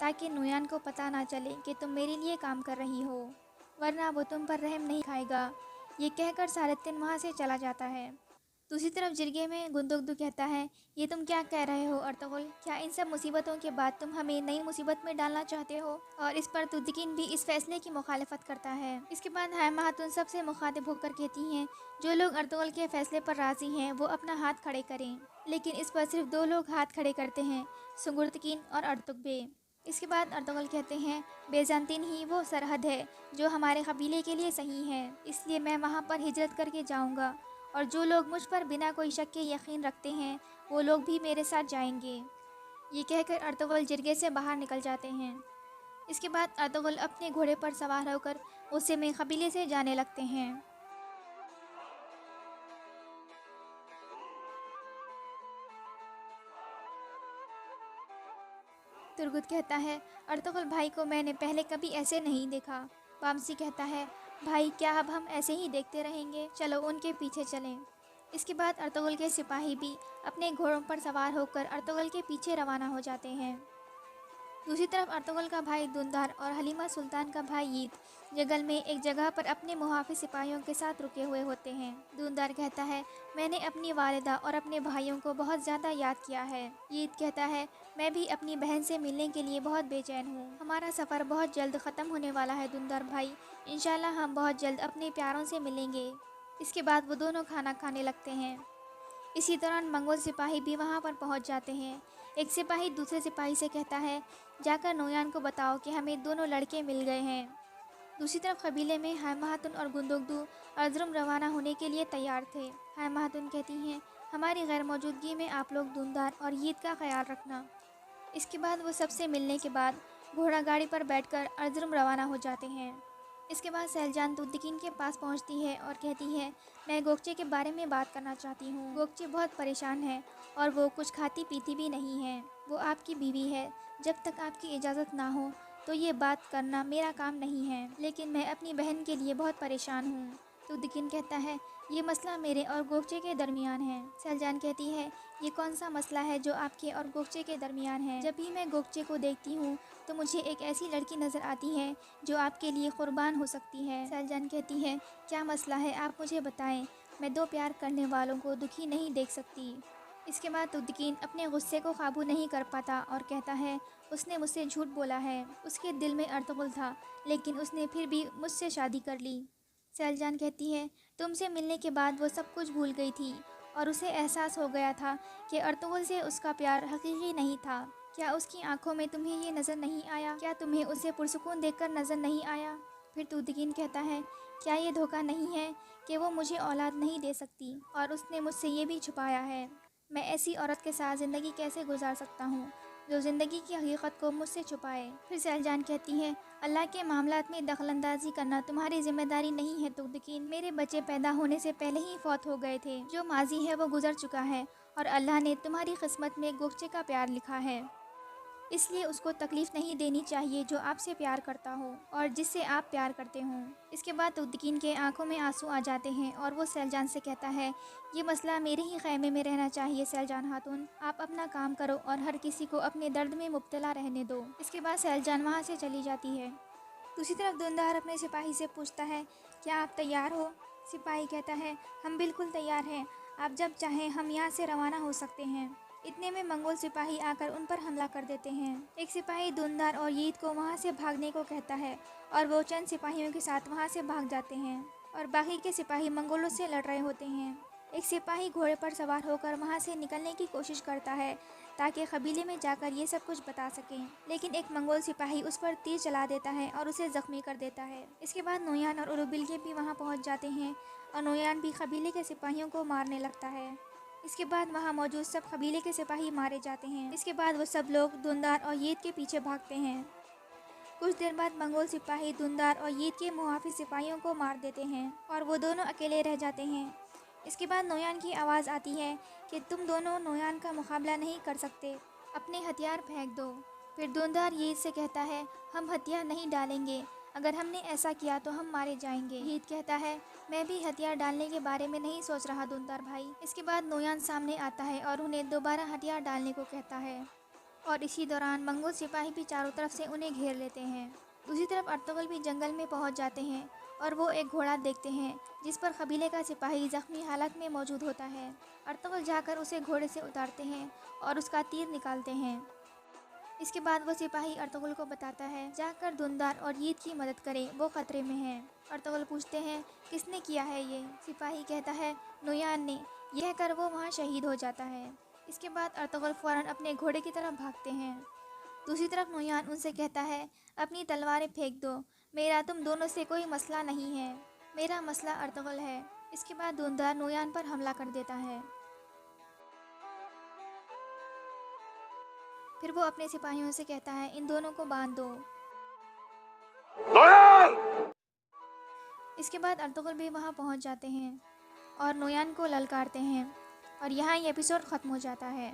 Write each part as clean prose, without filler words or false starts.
تاکہ نویان کو پتہ نہ چلے کہ تم میرے لیے کام کر رہی ہو، ورنہ وہ تم پر رحم نہیں کھائے گا۔ یہ کہہ کر سالتن وہاں سے چلا جاتا ہے۔ دوسری طرف جرگے میں گندگدو کہتا ہے، یہ تم کیا کہہ رہے ہو ارطغرل؟ کیا ان سب مصیبتوں کے بعد تم ہمیں نئی مصیبت میں ڈالنا چاہتے ہو؟ اور اس پر تدکین بھی اس فیصلے کی مخالفت کرتا ہے۔ اس کے بعد حائمہ خاتون سب سے مخاطب ہو کر کہتی ہیں، جو لوگ ارطغرل کے فیصلے پر راضی ہیں وہ اپنا ہاتھ کھڑے کریں۔ لیکن اس پر صرف 2 لوگ ہاتھ کھڑے کرتے ہیں، سنگرتکین اور ارطغبے۔ اس کے بعد ارطغرل کہتے ہیں، بیزانتین ہی وہ سرحد ہے جو ہمارے قبیلے کے لیے صحیح ہے، اس لیے میں وہاں پر ہجرت کر کے جاؤں گا، اور جو لوگ مجھ پر بنا کوئی شک کے یقین رکھتے ہیں وہ لوگ بھی میرے ساتھ جائیں گے۔ یہ کہہ کر ارطغرل جرگے سے باہر نکل جاتے ہیں۔ اس کے بعد ارطغرل اپنے گھوڑے پر سوار ہو کر غصے میں قبیلے سے جانے لگتے ہیں۔ ترگت کہتا ہے، ارطغرل بھائی کو میں نے پہلے کبھی ایسے نہیں دیکھا۔ بامسی کہتا ہے، بھائی کیا اب ہم ایسے ہی دیکھتے رہیں گے؟ چلو ان کے پیچھے چلیں۔ اس کے بعد ارطغرل کے سپاہی بھی اپنے گھوڑوں پر سوار ہو کر ارطغرل کے پیچھے روانہ ہو جاتے ہیں۔ دوسری طرف ارطغرل کا بھائی دندار اور حلیمہ سلطان کا بھائی یید جنگل میں ایک جگہ پر اپنے محافظ سپاہیوں کے ساتھ رکے ہوئے ہوتے ہیں۔ دندار کہتا ہے، میں نے اپنی والدہ اور اپنے بھائیوں کو بہت زیادہ یاد کیا ہے۔ یید کہتا ہے، میں بھی اپنی بہن سے ملنے کے لیے بہت بے چین ہوں۔ ہمارا سفر بہت جلد ختم ہونے والا ہے دندار بھائی، انشاءاللہ ہم بہت جلد اپنے پیاروں سے ملیں گے۔ اس کے بعد وہ دونوں کھانا کھانے لگتے ہیں۔ اسی دوران منگول سپاہی بھی وہاں پر پہنچ جاتے ہیں۔ ایک سپاہی دوسرے سپاہی سے کہتا ہے، جا کر نویان کو بتاؤ کہ ہمیں دونوں لڑکے مل گئے ہیں۔ دوسری طرف قبیلے میں حائمہ خاتون اور گندگدو ارزرم روانہ ہونے کے لیے تیار تھے۔ حائمہ خاتون کہتی ہیں، ہماری غیر موجودگی میں آپ لوگ دندار اور یید کا خیال رکھنا۔ اس کے بعد وہ سب سے ملنے کے بعد گھوڑا گاڑی پر بیٹھ کر ارزرم روانہ ہو جاتے ہیں۔ اس کے بعد سہلجان تدکین کے پاس پہنچتی ہے اور کہتی ہے، میں گوکچے کے بارے میں بات کرنا چاہتی ہوں۔ گوکچے بہت پریشان ہے اور وہ کچھ کھاتی پیتی بھی نہیں ہے۔ وہ آپ کی بیوی ہے، جب تک آپ کی اجازت نہ ہو تو یہ بات کرنا میرا کام نہیں ہے، لیکن میں اپنی بہن کے لیے بہت پریشان ہوں۔ تدکین کہتا ہے، یہ مسئلہ میرے اور گوکچے کے درمیان ہے۔ سہلجان کہتی ہے، یہ کون سا مسئلہ ہے جو آپ کے اور گوکچے کے درمیان ہے؟ جب بھی میں گوکچے کو دیکھتی ہوں تو مجھے ایک ایسی لڑکی نظر آتی ہے جو آپ کے لیے قربان ہو سکتی ہے۔ سہلجان کہتی ہے، کیا مسئلہ ہے آپ مجھے بتائیں، میں 2 پیار کرنے والوں کو دکھی نہیں دیکھ سکتی۔ اس کے بعد تدکین اپنے غصے کو قابو نہیں کر پاتا اور کہتا ہے، اس نے مجھ سے جھوٹ بولا ہے، اس کے دل میں ارطغرل تھا لیکن اس نے پھر بھی مجھ سے شادی کر لی۔ سہلجان کہتی ہے، تم سے ملنے کے بعد وہ سب کچھ بھول گئی تھی اور اسے احساس ہو گیا تھا کہ ارطغرل سے اس کا پیار حقیقی نہیں تھا۔ کیا اس کی آنکھوں میں تمہیں یہ نظر نہیں آیا؟ کیا تمہیں اسے پرسکون دیکھ کر نظر نہیں آیا؟ پھر تدکین کہتا ہے، کیا یہ دھوکہ نہیں ہے کہ وہ مجھے اولاد نہیں دے سکتی اور اس نے مجھ سے یہ بھی چھپایا ہے؟ میں ایسی عورت کے ساتھ زندگی کیسے گزار سکتا ہوں جو زندگی کی حقیقت کو مجھ سے چھپائے؟ پھر سہلجان کہتی ہے، اللہ کے معاملات میں دخل اندازی کرنا تمہاری ذمہ داری نہیں ہے تدکین۔ میرے بچے پیدا ہونے سے پہلے ہی فوت ہو گئے تھے، جو ماضی ہے وہ گزر چکا ہے اور اللہ نے تمہاری قسمت میں گوکچے کا پیار لکھا ہے، اس لیے اس کو تکلیف نہیں دینی چاہیے جو آپ سے پیار کرتا ہو اور جس سے آپ پیار کرتے ہوں۔ اس کے بعد تدکین کے آنکھوں میں آنسو آ جاتے ہیں اور وہ سہلجان سے کہتا ہے، یہ مسئلہ میرے ہی خیمے میں رہنا چاہیے سہلجان خاتون، آپ اپنا کام کرو اور ہر کسی کو اپنے درد میں مبتلا رہنے دو۔ اس کے بعد سہلجان وہاں سے چلی جاتی ہے۔ دوسری طرف دندار اپنے سپاہی سے پوچھتا ہے، کیا آپ تیار ہو؟ سپاہی کہتا ہے، ہم بالکل تیار ہیں، آپ جب چاہیں ہم یہاں سے روانہ ہو سکتے ہیں۔ اتنے میں منگول سپاہی آ کر ان پر حملہ کر دیتے ہیں۔ ایک سپاہی دندار اور یید کو وہاں سے بھاگنے کو کہتا ہے اور وہ چند سپاہیوں کے ساتھ وہاں سے بھاگ جاتے ہیں اور باقی کے سپاہی منگولوں سے لڑ رہے ہوتے ہیں۔ ایک سپاہی گھوڑے پر سوار ہو کر وہاں سے نکلنے کی کوشش کرتا ہے تاکہ قبیلے میں جا کر یہ سب کچھ بتا سکیں، لیکن ایک منگول سپاہی اس پر تیر چلا دیتا ہے اور اسے زخمی کر دیتا ہے۔ اس کے بعد نویان اور اروبلگے بھی وہاں پہنچ جاتے ہیں اور نویان بھی قبیلے کے سپاہیوں کو مارنے لگتا ہے۔ اس کے بعد وہاں موجود سب قبیلے کے سپاہی مارے جاتے ہیں۔ اس کے بعد وہ سب لوگ دندار اور یید کے پیچھے بھاگتے ہیں۔ کچھ دیر بعد منگول سپاہی دندار اور یید کے محافظ سپاہیوں کو مار دیتے ہیں اور وہ دونوں اکیلے رہ جاتے ہیں۔ اس کے بعد نویان کی آواز آتی ہے کہ تم دونوں نویان کا مقابلہ نہیں کر سکتے، اپنے ہتھیار پھینک دو۔ پھر دندار یید سے کہتا ہے، ہم ہتھیار نہیں ڈالیں گے، اگر ہم نے ایسا کیا تو ہم مارے جائیں گے۔ یید کہتا ہے، میں بھی ہتھیار ڈالنے کے بارے میں نہیں سوچ رہا دندار بھائی۔ اس کے بعد نویان سامنے آتا ہے اور انہیں دوبارہ ہتھیار ڈالنے کو کہتا ہے۔ اور اسی دوران منگول سپاہی بھی چاروں طرف سے انہیں گھیر لیتے ہیں۔ دوسری طرف ارطغرل بھی جنگل میں پہنچ جاتے ہیں اور وہ ایک گھوڑا دیکھتے ہیں جس پر قبیلے کا سپاہی زخمی حالت میں موجود ہوتا ہے۔ ارطغرل جا کر اسے گھوڑے سے اتارتے ہیں اور اس کا تیر نکالتے ہیں۔ اس کے بعد وہ سپاہی ارطغرل کو بتاتا ہے جا کر دھندار اور یید کی مدد کرے، وہ خطرے میں ہیں۔ ارطغرل پوچھتے ہیں کس نے کیا ہے یہ؟ سپاہی کہتا ہے نویان نے۔ یہ کہہ کر وہ وہاں شہید ہو جاتا ہے۔ اس کے بعد ارطغرل فوراً اپنے گھوڑے کی طرف بھاگتے ہیں۔ دوسری طرف نویان ان سے کہتا ہے اپنی تلواریں پھینک دو، میرا تم دونوں سے کوئی مسئلہ نہیں ہے، میرا مسئلہ ارطغرل ہے۔ اس کے بعد دھندار نویان پر حملہ کر دیتا ہے۔ پھر وہ اپنے سپاہیوں سے کہتا ہے ان دونوں کو باندھ دو۔ اس کے بعد ارطغرل بھی وہاں پہنچ جاتے ہیں اور نویان کو للکارتے ہیں، اور یہاں یہ ایپیسوڈ ختم ہو جاتا ہے۔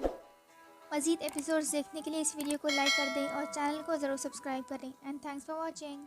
مزید ایپیسوڈز دیکھنے کے لیے اس ویڈیو کو لائک کر دیں اور چینل کو ضرور سبسکرائب کریں۔ And thanks for watching.